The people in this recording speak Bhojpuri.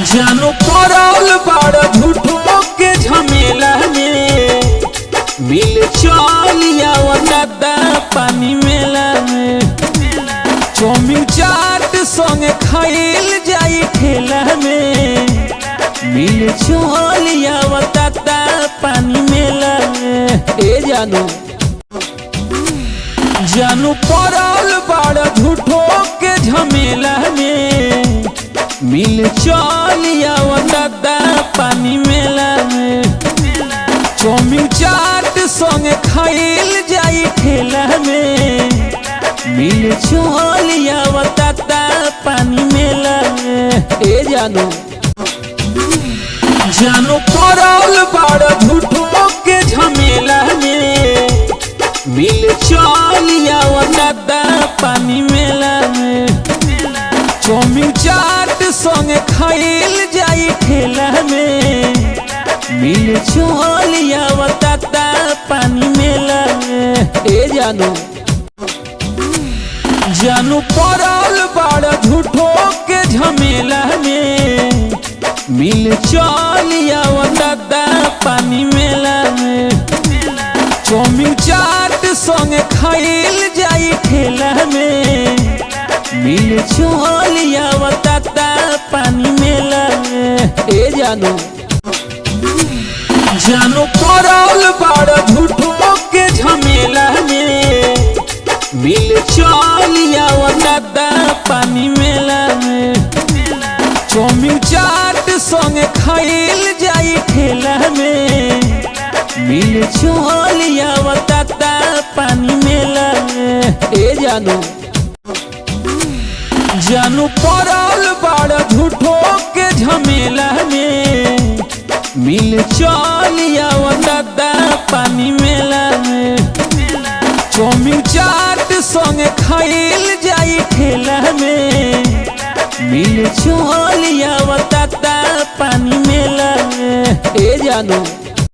जानो पड़ल बाड़ झूठों के झमेला में, मिल चलिया दादा पानी मेला में। चौमिन चाट संगे खाइल जाई ठेला में, मिल चलिया दादा पानी मेला में। ए जानू पड़ल बाड़ झूठों के झमेला में, मिल चलिया दादा पानी मेला में। चौमिन चाट संगे खाइल जाई ठेला में, मिल चलिया दादा पानी मेला में। ए जानू पड़ल बाड़ झूठों के झमेला में, मिल चलिया दादा पानी मेला में। चौमिन चाट संगे खाइल जाई ठेला में, मिल चलिया दादा पानी मेला में। ए जानू पड़ल बाड़ झूठों के झमेला में, मिल चलिया दादा पानी मेला में। चौमिन चाट संगे खाइल जाई ठेला में, मिल चलिया दादा पानी मेला में। ए जानू पड़ल बाड़ झूठों के झमेला में, मिल चलिया दादा पानी मेला में। चौमिन चाट संगे खाइल जाई ठेला में, मिल चलिया दादा पानी मेला में। ए जानू पड़ल बाड़ झूठों के झमेला में, मिल चलिया दादा पानी मेला में। चौमिन चाट संगे खाइल जाई ठेला में, मिल चलिया दादा पानी मेला में। ए